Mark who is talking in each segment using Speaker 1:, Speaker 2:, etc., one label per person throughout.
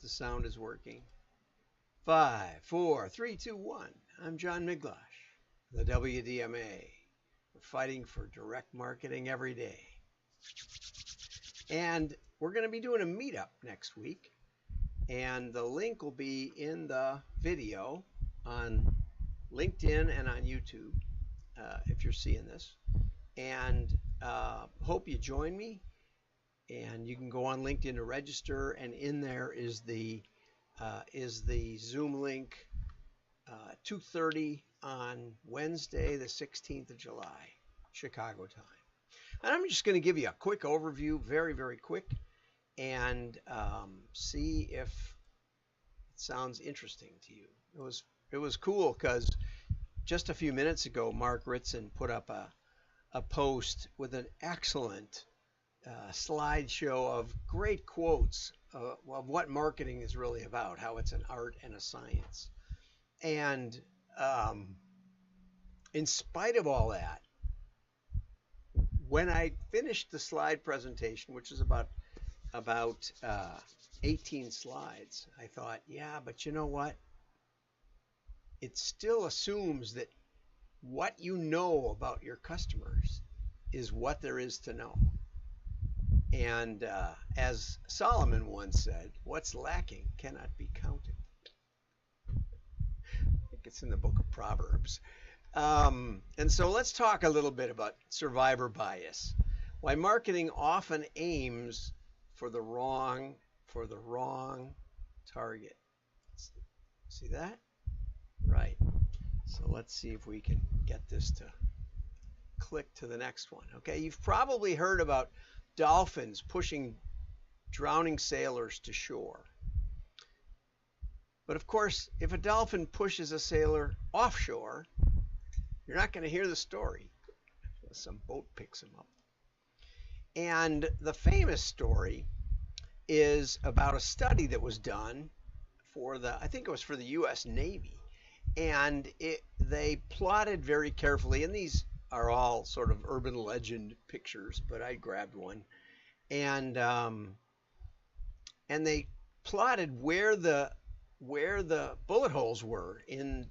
Speaker 1: the sound is working. 5, 4, 3, 2, 1. I'm John Miglosh, the WDMA. We're fighting for direct marketing every day. And we're going to be doing a meetup next week. And the link will be in the video on LinkedIn and on YouTube if you're seeing this. And hope you join me. And you can go on LinkedIn to register, and in there is the Zoom link, 2:30 on Wednesday, the 16th of July, Chicago time. And I'm just going to give you a quick overview, very, very quick, and see if it sounds interesting to you. It was cool because just a few minutes ago, Mark Ritson put up a post with an excellent slideshow of great quotes of what marketing is really about, how it's an art and a science. And in spite of all that, when I finished the slide presentation, which is about 18 slides, I thought, yeah, but you know what? It still assumes that what you know about your customers is what there is to know. And as Solomon once said, what's lacking cannot be counted. I think it's in the book of Proverbs. And so let's talk a little bit about survivor bias. Why marketing often aims for the wrong target. See that? Right. So let's see if we can get this to click to the next one. Okay, you've probably heard about dolphins pushing drowning sailors to shore. But of course, if a dolphin pushes a sailor offshore, you're not going to hear the story unless some boat picks him up. And the famous story is about a study that was done for I think it was for the U.S. Navy. And they plotted very carefully, and these are all sort of urban legend pictures, but I grabbed one, and they plotted where the bullet holes were in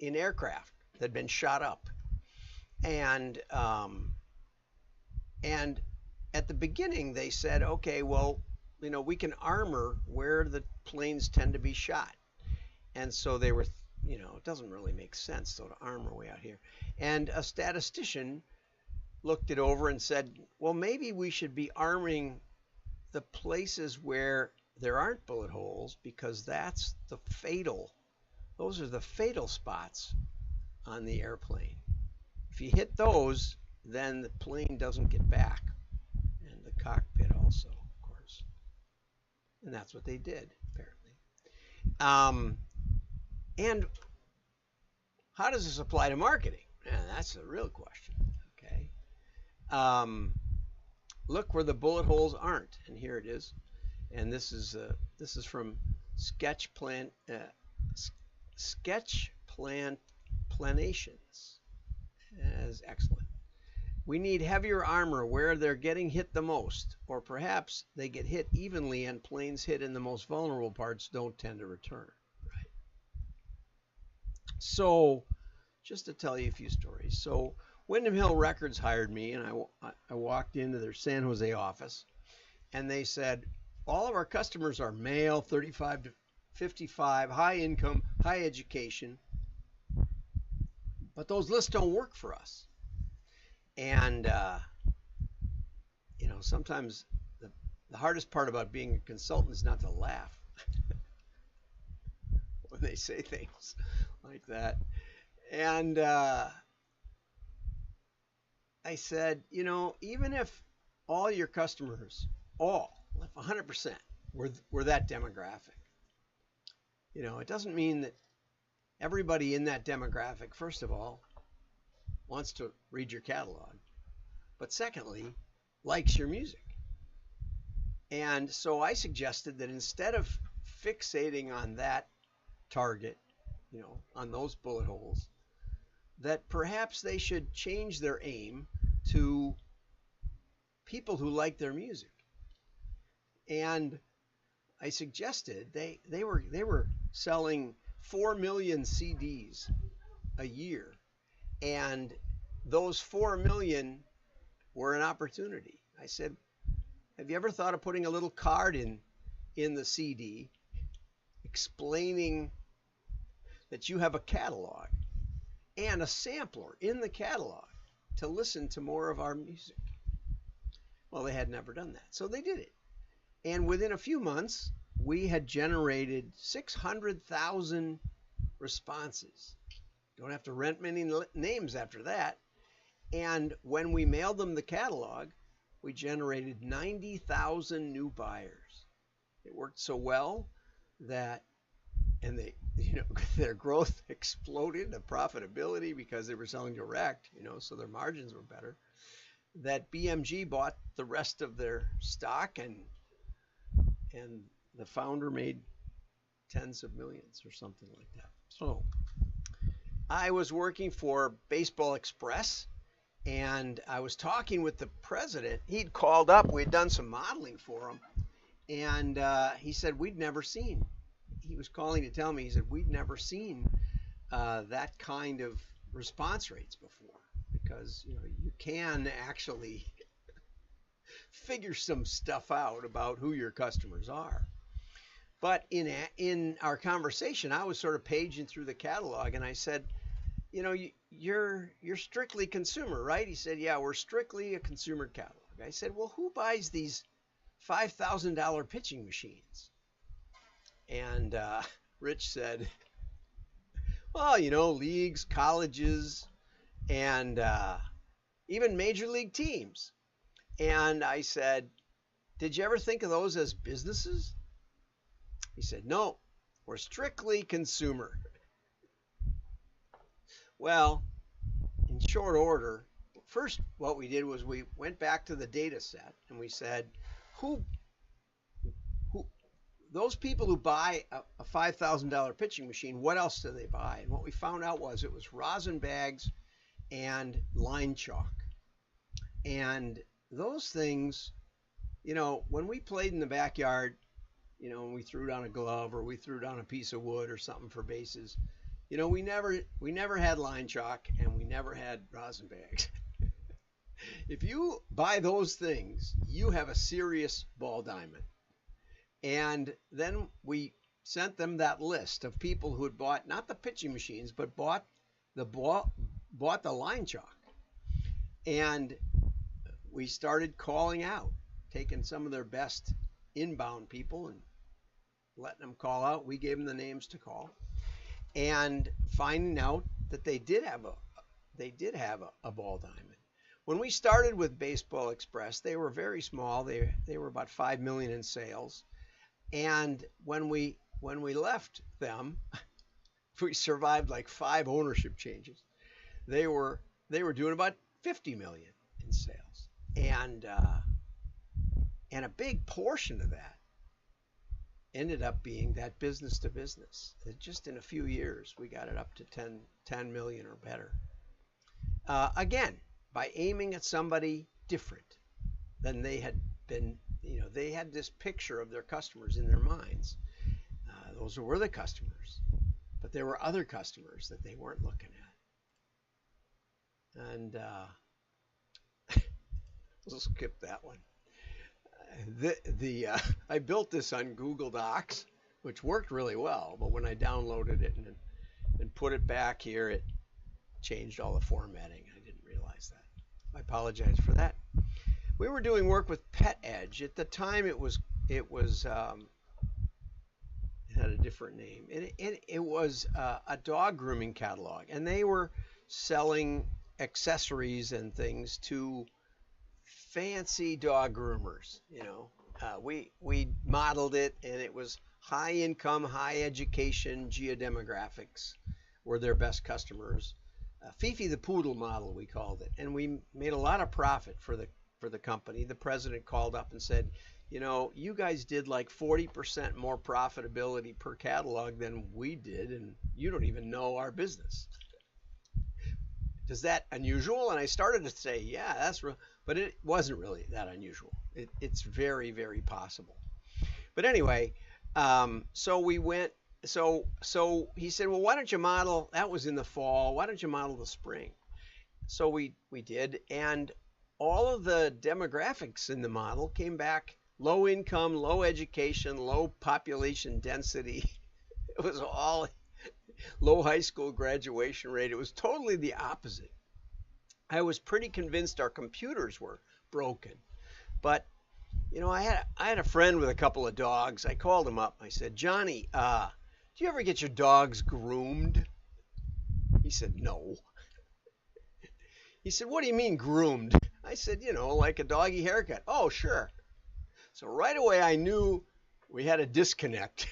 Speaker 1: aircraft that had been shot up, and at the beginning they said, okay, well, we can armor where the planes tend to be shot, and so they were. It doesn't really make sense, though, to armor way out here. And a statistician looked it over and said, well, maybe we should be arming the places where there aren't bullet holes, because those are the fatal spots on the airplane. If you hit those, then the plane doesn't get back, and the cockpit also, of course. And that's what they did, apparently. And how does this apply to marketing? That's the real question. Okay. Look where the bullet holes aren't, and here it is. And this is from Sketch Planations. That's excellent. We need heavier armor where they're getting hit the most, or perhaps they get hit evenly and planes hit in the most vulnerable parts don't tend to return. So, just to tell you a few stories. So, Windham Hill Records hired me, and I walked into their San Jose office, and they said, all of our customers are male, 35 to 55, high income, high education, but those lists don't work for us. And, sometimes the hardest part about being a consultant is not to laugh when they say things like that. And I said, even if all your customers, if 100% were that demographic, it doesn't mean that everybody in that demographic, first of all, wants to read your catalog, but secondly, likes your music. And so I suggested that instead of fixating on that target, on those bullet holes, that perhaps they should change their aim to people who like their music. And I suggested they were selling 4 million CDs a year, and those 4 million were an opportunity. I said, have you ever thought of putting a little card in the CD explaining that you have a catalog and a sampler in the catalog to listen to more of our music? Well, they had never done that, so they did it. And within a few months, we had generated 600,000 responses. Don't have to rent many names after that. And when we mailed them the catalog, we generated 90,000 new buyers. It worked so well that, and they, their growth exploded, the profitability, because they were selling direct, so their margins were better, that BMG bought the rest of their stock, and the founder made tens of millions or something like that. So I was working for Baseball Express, and I was talking with the president. He'd called up. We'd done some modeling for him, and he said we'd never seen. He was calling to tell me, he said we'd never seen that kind of response rates before, because you can actually figure some stuff out about who your customers are. But in our conversation, I was sort of paging through the catalog, and I said, you're strictly consumer, right? He said, yeah, we're strictly a consumer catalog. I said, well, who buys these $5,000 pitching machines? And Rich said, well, leagues, colleges, and even major league teams. And I said, did you ever think of those as businesses? He said, no, we're strictly consumer. Well, in short order, first what we did was we went back to the data set and we said, who those people who buy a $5,000 pitching machine, what else do they buy? And what we found out was it was rosin bags and line chalk. And those things, when we played in the backyard, when we threw down a glove or we threw down a piece of wood or something for bases, we never had line chalk and we never had rosin bags. If you buy those things, you have a serious ball diamond. And then we sent them that list of people who had bought not the pitching machines, but bought the line chalk. And we started calling out, taking some of their best inbound people and letting them call out. We gave them the names to call, and finding out that they did have a ball diamond. When we started with Baseball Express, they were very small. They were about 5 million in sales. And when we left them, we survived like 5 ownership changes. They were doing about 50 million in sales, and a big portion of that ended up being that business to business. Just in a few years, we got it up to 10 million or better. Again, by aiming at somebody different than they had been. They had this picture of their customers in their minds. Those were the customers, but there were other customers that they weren't looking at. And we'll skip that one. I built this on Google Docs, which worked really well, but when I downloaded it and put it back here, it changed all the formatting. I didn't realize that. I apologize for that. We were doing work with Pet Edge. At the time, it had a different name. It was a dog grooming catalog, and they were selling accessories and things to fancy dog groomers. We modeled it, and it was high income, high education geodemographics were their best customers. Fifi the Poodle model, we called it, and we made a lot of profit for the company. The president called up and said, you guys did like 40% more profitability per catalog than we did, and you don't even know our business. Is that unusual? And I started to say, yeah, that's real, but it wasn't really that unusual. It's very, very possible. But anyway, So we went. So he said, well, why don't you model? That was in the fall. Why don't you model the spring? So we did, and all of the demographics in the model came back low income, low education, low population density. It was all low high school graduation rate. It was totally the opposite. I was pretty convinced our computers were broken. But I had a friend with a couple of dogs. I called him up. I said, Johnny, do you ever get your dogs groomed? He said, no. He said, what do you mean groomed? I said, like a doggy haircut. Oh, sure. So right away I knew we had a disconnect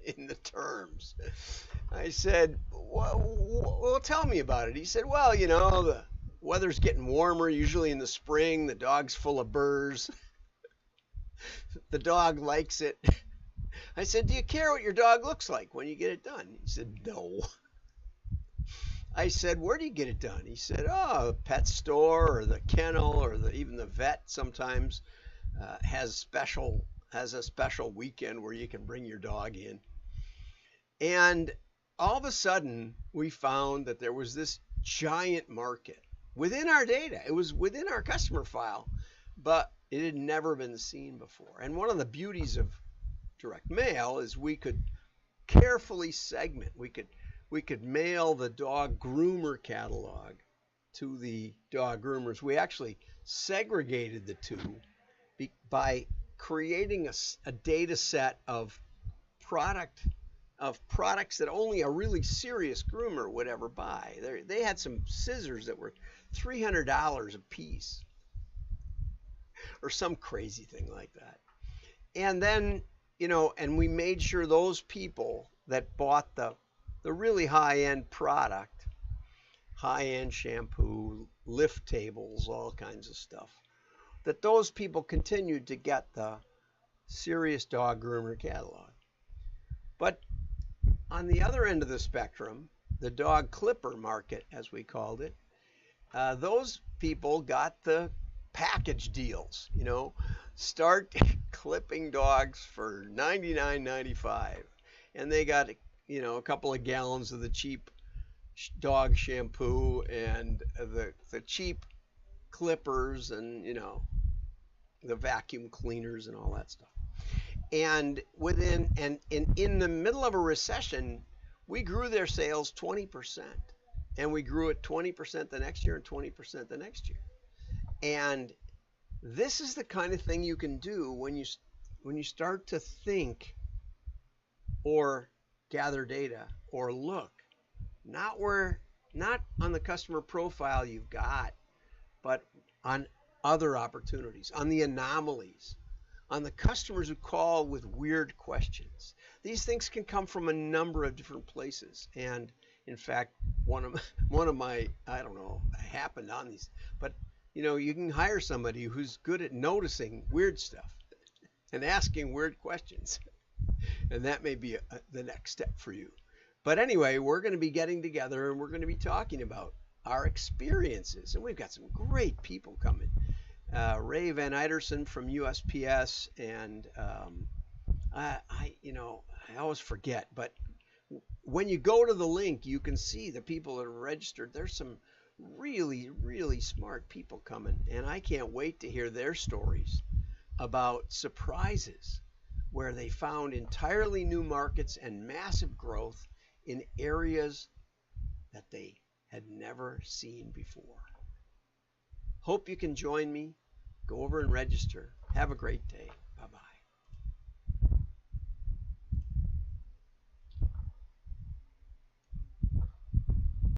Speaker 1: in the terms. I said, well, tell me about it. He said, well, the weather's getting warmer, usually in the spring. The dog's full of burrs. The dog likes it. I said, do you care what your dog looks like when you get it done? He said, no. I said, where do you get it done? He said, oh, the pet store or the kennel or even the vet sometimes has a special weekend where you can bring your dog in. And all of a sudden, we found that there was this giant market within our data. It was within our customer file, but it had never been seen before. And one of the beauties of direct mail is we could carefully segment. We could mail the dog groomer catalog to the dog groomers. We actually segregated the two by creating a data set of products that only a really serious groomer would ever buy. They had some scissors that were $300 a piece or some crazy thing like that. And then, and we made sure those people that bought the really high-end product, high-end shampoo, lift tables, all kinds of stuff, that those people continued to get the serious dog groomer catalog. But on the other end of the spectrum, the dog clipper market, as we called it, those people got the package deals, start clipping dogs for $99.95, and they got a couple of gallons of the cheap dog shampoo and the cheap clippers and the vacuum cleaners and all that stuff. And in the middle of a recession, we grew their sales 20%, and we grew it 20% the next year and 20% the next year. And this is the kind of thing you can do when you start to think or gather data or look, not on the customer profile you've got, but on other opportunities, on the anomalies, on the customers who call with weird questions. These things can come from a number of different places. And in fact, one of my, I don't know, happened on these, but you can hire somebody who's good at noticing weird stuff and asking weird questions. And that may be the next step for you. But anyway, we're going to be getting together and we're going to be talking about our experiences. And we've got some great people coming. Ray Van Eiderson from USPS, and I always forget, but when you go to the link, you can see the people that are registered. There's some really, really smart people coming, and I can't wait to hear their stories about surprises where they found entirely new markets and massive growth in areas that they had never seen before. Hope you can join me. Go over and register. Have a great day.